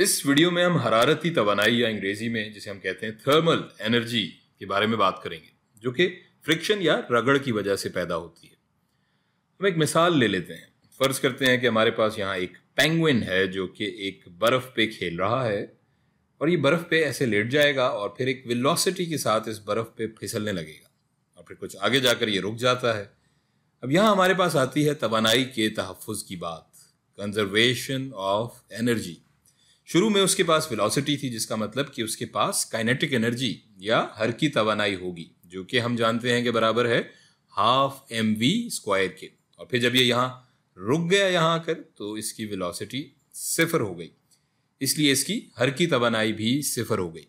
इस वीडियो में हम हरारती तवानाई या अंग्रेजी में जिसे हम कहते हैं थर्मल एनर्जी के बारे में बात करेंगे, जो कि फ्रिक्शन या रगड़ की वजह से पैदा होती है। हम एक मिसाल ले लेते हैं। फर्ज करते हैं कि हमारे पास यहाँ एक पेंगुइन है जो कि एक बर्फ पे खेल रहा है और ये बर्फ पे ऐसे लेट जाएगा और फिर एक वेलोसिटी के साथ इस बर्फ पे फिसलने लगेगा और फिर कुछ आगे जाकर ये रुक जाता है। अब यहाँ हमारे पास आती है तवानाई के तहफ़्फ़ुज़ की बात, कंजर्वेशन ऑफ एनर्जी। शुरू में उसके पास वेलोसिटी थी, जिसका मतलब कि उसके पास काइनेटिक एनर्जी या हरकी तवानाई होगी, जो कि हम जानते हैं कि बराबर है हाफ mv² के। और फिर जब ये यहाँ रुक गया यहाँ आकर तो इसकी वेलोसिटी 0 हो गई, इसलिए इसकी हरकी तवानाई भी 0 हो गई।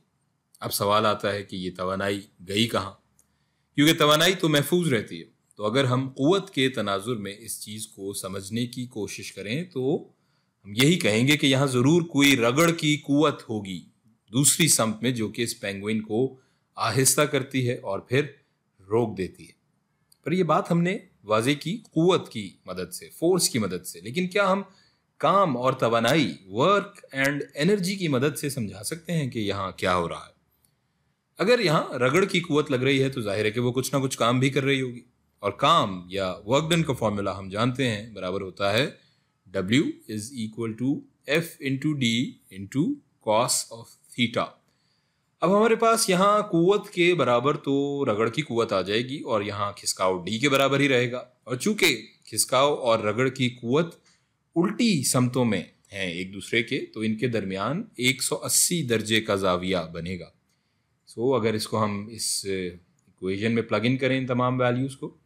अब सवाल आता है कि ये तवानाई गई कहाँ, क्योंकि तवानाई तो महफूज रहती है। तो अगर हम क़ुव्वत के तनाजुर में इस चीज़ को समझने की कोशिश करें तो हम यही कहेंगे कि यहाँ ज़रूर कोई रगड़ की क़ुव्वत होगी दूसरी समत में, जो कि इस पेंगुइन को आहिस्ता करती है और फिर रोक देती है। पर यह बात हमने वाज़े की क़ुव्वत की मदद से, फोर्स की मदद से, लेकिन क्या हम काम और तवानाई, वर्क एंड एनर्जी की मदद से समझा सकते हैं कि यहाँ क्या हो रहा है? अगर यहाँ रगड़ की क़ुव्वत लग रही है तो जाहिर है कि वो कुछ ना कुछ काम भी कर रही होगी, और काम या वर्क डन का फॉर्मूला हम जानते हैं, बराबर होता है W is equal to F into D into cos of theta। अब हमारे पास यहाँ क़ुव्वत के बराबर तो रगड़ की क़ुव्वत आ जाएगी और यहाँ खिसकाव D के बराबर ही रहेगा, और चूंकि खिसकाव और रगड़ की क़ुव्वत उल्टी समतों में हैं एक दूसरे के, तो इनके दरमियान 180 दर्जे का ज़ाविया बनेगा। सो अगर इसको हम इस इक्वेशन में प्लग इन करें इन तमाम वैल्यूज़ को,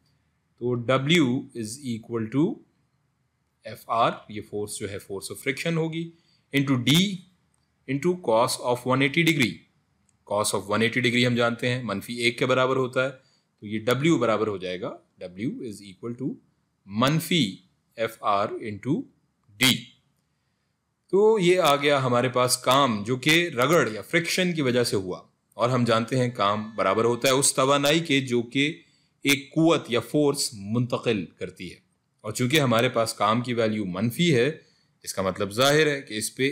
तो W is equal to FR, ये फोर्स जो है फोर्स ऑफ फ्रिक्शन होगी, into D into cos of 180 degree. Cos of 180 degree हम जानते हैं -1 के बराबर होता है, तो ये W बराबर हो जाएगा W is equal to -FR into D। तो ये आ गया हमारे पास काम जो कि रगड़ या फ्रिक्शन की वजह से हुआ, और हम जानते हैं काम बराबर होता है उस तवानाई के जो कि एक क़ुव्वत या फोर्स मुंतकिल करती है। और चूंकि हमारे पास काम की वैल्यू मनफी है, इसका मतलब जाहिर है कि इस पे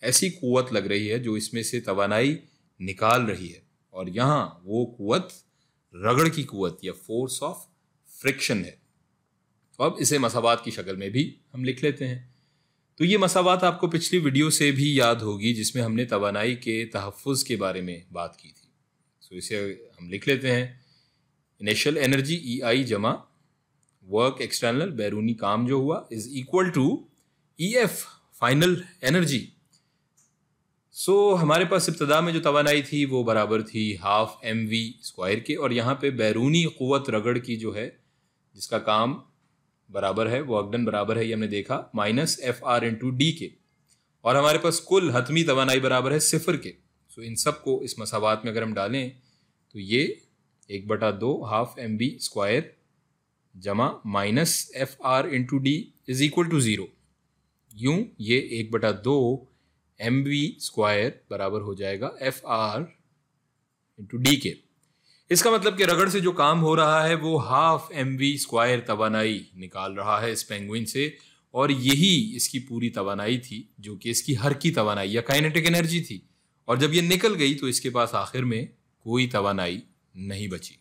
ऐसी क़ुव्वत लग रही है जो इसमें से तवानाई निकाल रही है, और यहाँ वो क़ुव्वत रगड़ की क़ुव्वत या फोर्स ऑफ फ्रिक्शन है। तो अब इसे मसावात की शक्ल में भी हम लिख लेते हैं। तो ये मसावात आपको पिछली वीडियो से भी याद होगी, जिसमें हमने तवानाई के तहफ़्फ़ुज़ के बारे में बात की थी। तो इसे हम लिख लेते हैं, इनिशियल एनर्जी EI जमा वर्क एक्सटर्नल बैरूनी काम जो हुआ is equal to EF final energy. So हमारे पास इब्तदा में जो तवानाई थी वो बराबर थी हाफ mv² के, और यहाँ पे बैरूनी क़ुव्वत रगड़ की जो है जिसका काम बराबर है, वर्क डन बराबर है, ये हमने देखा -FR इंटू D के, और हमारे पास कुल हतमी तवानाई बराबर है 0 के। सो इन सब को इस मसावात में अगर हम डालें तो ये 1/2 हाफ mv² जमा -FR into D is equal to 0। यूं ये 1/2 mv² बराबर हो जाएगा FR इंटू D के। इसका मतलब कि रगड़ से जो काम हो रहा है वो हाफ mv² तवानाई निकाल रहा है इस पेंगुइन से, और यही इसकी पूरी तवानाई थी जो कि इसकी हरकी तवानाई या काइनेटिक एनर्जी थी। और जब ये निकल गई तो इसके पास आखिर में कोई तवानाई नहीं बची।